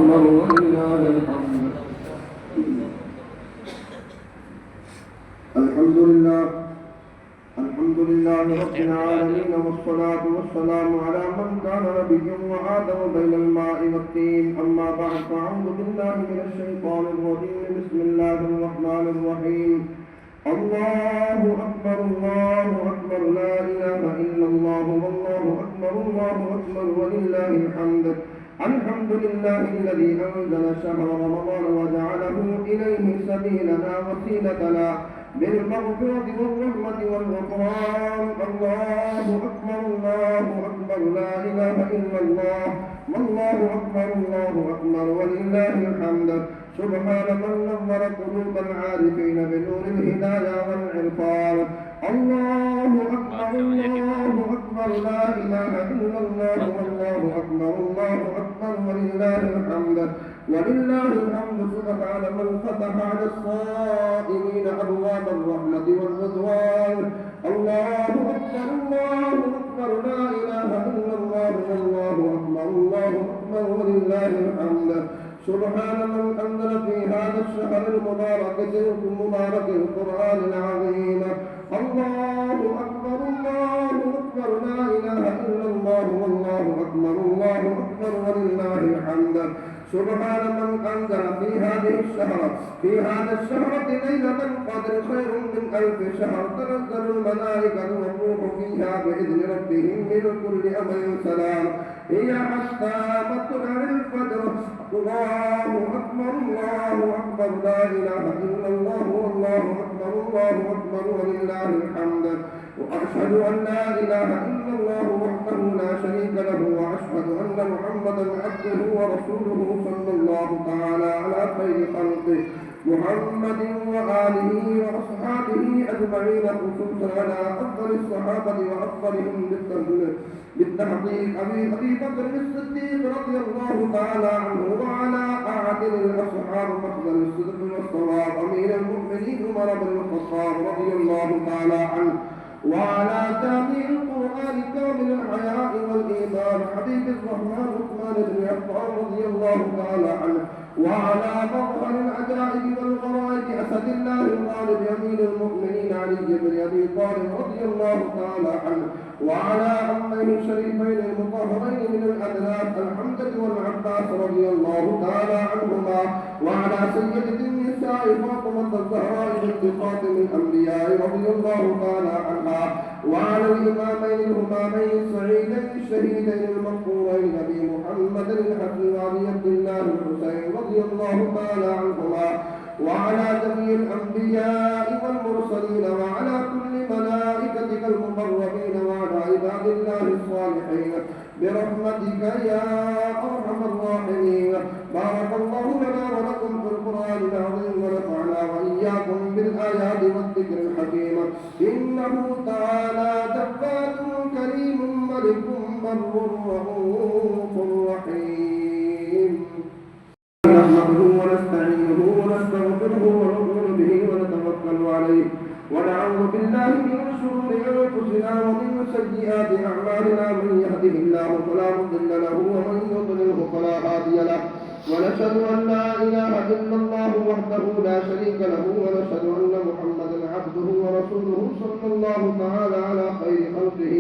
أكبر ولله الحمد. الحمد لله رب العالمين، والصلاة والسلام على من كان نبيا وآدم بين الماء والطين. أما بعد، فأعوذ بالله من الشيطان الرجيم. بسم الله الرحمن الرحيم. الله أكبر الله أكبر، لا إله إلا الله، والله أكبر الله أكبر ولله الحمد. الحمد لله الذي أنزل شهر رمضان وجعله إليه سبيلنا وسيلتنا بالمغفرة والرحمة والغفران. الله أكبر الله أكبر، لا إله إلا الله، والله أكبر الله أكبر ولله الحمد. سبحان من نور قلوب العارفين بنور الهداية والعرفان. الله أكبر الله أكبر، لا إله إلا الله، والله أكبر الله أكبر ولله الحمد. ولله الحمد. سبحان من فتح على الصائمين أبواب الرحمة والرضوان. الله أكبر الله أكبر، لا إله إلا الله، والله أكبر الله أكبر ولله الحمد. سبحان من أنزل في هذا الشهر المبارك القرآن العظيم. الله أكبر الله أكبر، لا إله إلا الله، والله أكبر الله أكبر ولله الحمد. سبحان من أنزل في هذا الشهر ليلة القدر خير من 1000 شهر. تنزل الملائكة والروح فيها بإذن ربهم من كل أمر سلام، هي حتى مطلع الفجر. الله أكبر الله أكبر، لا إله إلا الله، والله أكبر الله أكبر ولله الحمد. وأشهد أن لا إله إلا الله وحده لا شريك له، وأشهد أن محمدا عبده ورسوله صلى الله تعالى على خير خلقه محمد وآله وأصحابه أجمعين، خصوصا على أفضل الصحابة وأفضلهم بالتحقيق أبي بكر الصديق رضي الله تعالى عنه، وعلى أعدل الأصحاب مخزن الصدق والصواب أمير المؤمنين عمر بن الخطاب رضي الله تعالى عنه، وعلى جامع القرآن كامل الحياء والإيمان حبيب الرحمن عثمان بن عفان رضي الله تعالى عنه، وعلى مظهر العجائب والغرائب أسد الله الغالب أمير المؤمنين علي بن أبي طالب رضي الله تعالى عنه، وعلى عميه الشريفين المطهرين من الأدناس الحمزة والعباس رضي الله تعالى عنهما، وعلى سيدة النساء فاطمة الزهراء بنت خاتم الأنبياء رضي الله تعالى عنها، وعلى الإمامين الهمامين السعيدين الشهيدين المغفورين أبي محمد الحسن وعلي عبد الله الحسين رضي الله تعالى عنهما، وعلى جميع الأنبياء والمرسلين، وعلى كل ملائكتك المقربين، وعلى عباد الله الصالحين برحمتك يا أرحم الراحمين. بارك الله لنا ولكم في القرآن العظيم، ونفعنا وإياكم بالآيات والذكر الحكيم. إنه تعالى جبار كريم ملك بر رؤوف رحيم. نحمده ونستعينه ونستغفره ونؤمن به ونتوكل عليه، ونعوذ بالله من شرور أنفسنا ومن سيئات أعمالنا. من يهده الله فلا مضل له، ومن يضلله فلا هادي له. ونشهد أن لا إله إلا الله وحده لا شريك له، ونشهد أن محمدا عبده ورسوله صلى الله تعالى على خير خلقه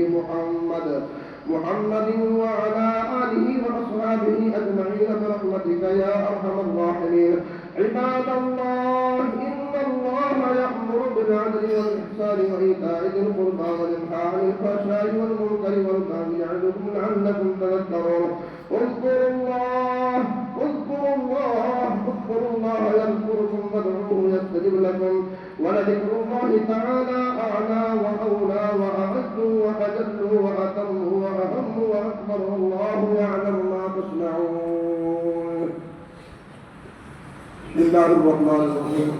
محمد وعلى آله وأصحابه أجمعين برحمتك يا أرحم الراحمين. عباد الله، إن الله يأمر بالعدل والإحسان وإيتاء ذي القربى وينهى عن الفحشاء والمنكر والبغي يعظكم لعلكم تذكرون. اذكروا الله يذكركم وادعوه يستجب لكم، ولذكر الله تعالى أعلى وأولى وأعز وأجل وأتم وأهم وأكبر، والله يعلم ما تصنعون. بسم الله الرحمن الرحيم.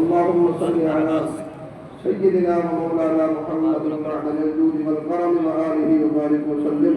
اللهم صل على سيدنا ومولانا محمد معدن الجود والكرم وآله وبارك وسلم.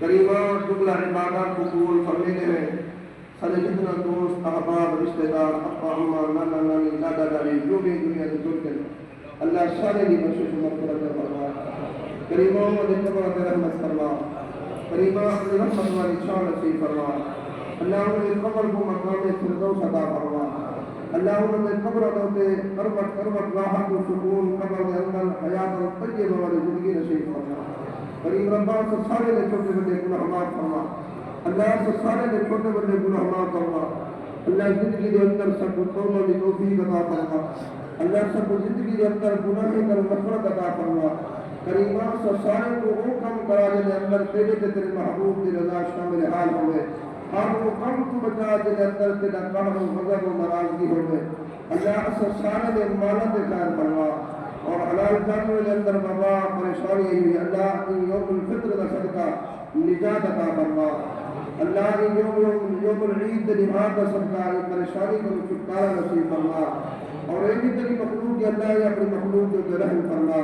کریمہ جملہ عبادات قبول فرمینے میں سارے جتنا دوست احباب رشتہ دار ابا اماں نانا نانی دادا دادی جو بھی دنیا سے جڑتے ہیں اللہ سارے کی بخشش و مغفرت فرما کریمہ محمد قبر رحمت فرما کریمہ اپنی رحمت والی شان نصیب فرما اللہ ان قبر کو مقام فردوس عطا فرما اللہ ان قبر ہوتے قربت قربت راحت و سکون قبر کے اندر حیات طیبہ والی زندگی نصیب فرما کریم ربا سے سارے نے چھوٹے بڑے گناہ معاف فرما اللہ سے سارے نے چھوٹے بڑے گناہ معاف فرما اللہ زندگی کے اندر سب کو توبہ کی توفیق عطا فرما اللہ سب کو زندگی کے اندر گناہ کر مغفرت عطا فرما کریمہ سے سارے کو وہ کم کرا جن اندر تیرے محبوب کی رضا شامل حال ہوئے ہر وہ کم تو بچا جن اندر تیرا قہر و غضب و ناراضگی ہوئے اللہ سے سارے نے مالت خیر فرما اور حلال جانور کے اندر وبا پریشانی ہوئی اللہ ان یوم الفطر کا صدقہ نجات عطا فرما اللہ ان یوم العید نماز کا صدقہ ان پریشانی کو چھٹکارا نصیب فرما اور ایک ہی تری مخلوق کی اللہ یا اپنی مخلوق کے رحم فرما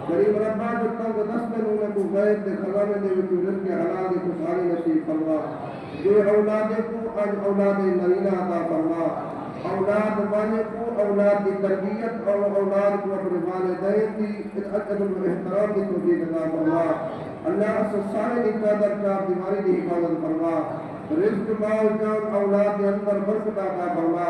غریب ربا جو تنگ دست میں انہیں کو غیب دے خزانے دے وچ رزق حلال کی خوشحالی نصیب فرما جو اولاد کو اج اولاد نرینہ عطا فرما اولاد والے کو اولاد کی تربیت اور اولاد کو اپنے والدین کی عزت و احترام کی توفیق عطا فرما اللہ سے سارے کی قدر کا بیماری کی حفاظت فرما رزق مال جان اولاد کے اندر برکت عطا فرما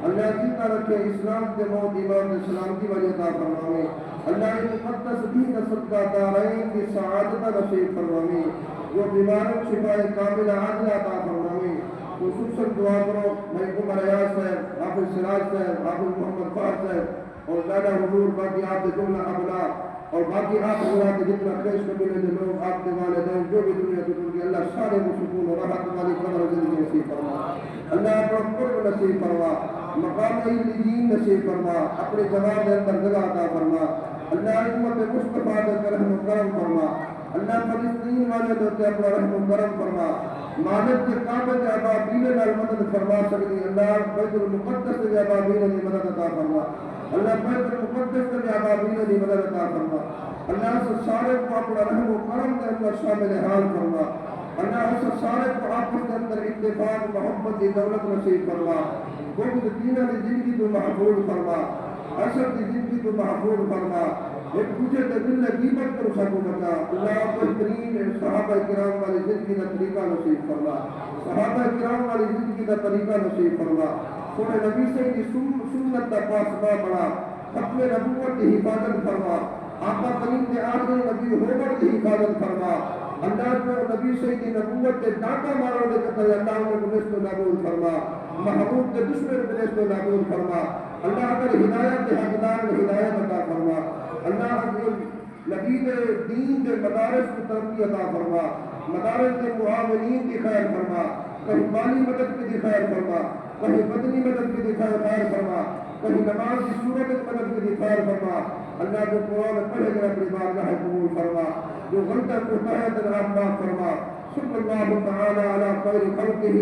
اللہ زندہ رکھے اسلام کے موت ایمان اسلام کی وجہ عطا فرمائے اللہ ان مقدس دین کا صدقہ دارین کی سعادت نصیب فرمائے جو بیماروں شفائے کامل عاجلہ عطا فرمائے خصوصاً دعا کرو بھائی عمر ایاز صاحب حافظ سراج صاحب حافظ محمد فہد صاحب اور دادا حضور باقی آپ کے جملہ ابلا اور باقی آپ حضرات کے جتنا خیش قبیلے کے لوگ آپ کے والدین جو بھی دنیا کی دنیا اللہ سارے کو سکون اور راحت والی قبر زندگی نصیب فرما اللہ اپنا قرب نصیب فرما مقام دین نصیب فرما اپنے جواب کے اندر جگہ عطا فرما اللہ امت مصطفیٰ کا رحم و کرم فرما اللہ فلسطین والے دوتے اپنا رحم و کرم فرما مالک کے کعبے کے ابابیل نال مدد فرما سکتی اللہ بیت المقدس کے ابابیل کی مدد عطا فرما اللہ بیت المقدس کے ابابیل کی مدد عطا فرما اللہ سے سارے کو اپنا رحم و کرم کے اندر شامل حال فرما اللہ سے سارے کو آپس کے اندر اتفاق محبت کی دولت نصیب فرما بغض دینہ کی زندگی کو محفوظ فرما حسد کی زندگی کو محفوظ فرما ایک دوسرے کے دل میں غیبت کر سکو بچا اللہ بہترین صحابہ کرام والی زندگی کا طریقہ نصیب فرما صحابہ کرام والی زندگی کا طریقہ نصیب فرما سونے نبی سے کی سنت کا فاصلہ بڑا ختم نبوت کی حفاظت فرما آقا کریم کے آخری نبی ہوبر کی حفاظت فرما اللہ کو نبی سے کی نبوت کے ڈاکہ مارو لے کر اللہ کو نصف نابود فرما محبوب کے دشمن کو نصف نابود فرما اللہ اگر ہدایت کے حقدار میں ہدایت عطا فرما اللہ نبی کے دین کے مدارس کی ترقی عطا فرما مدارس کے معاونین کی خیر فرما کہیں مالی مدد کی خیر فرما کہیں بدنی مدد کی خیر فرما کہیں نماز کی صورت مدد کی خیر فرما اللہ جو قرآن پڑھے گا اپنی بارگاہ قبول فرما جو غلطہ کوتا ہے تنہا معاف فرما صلی اللہ تعالی علی خیر خلقہ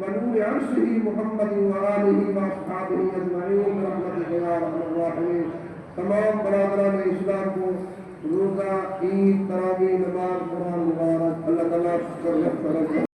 ونور عرشہ محمد وآلہ واصحابہ اجمعین برحمتک یا ارحم الراحمین تمام برادران اسلام کو روزہ عید تراویح نماز قرآن مبارک اللہ تعالیٰ شکر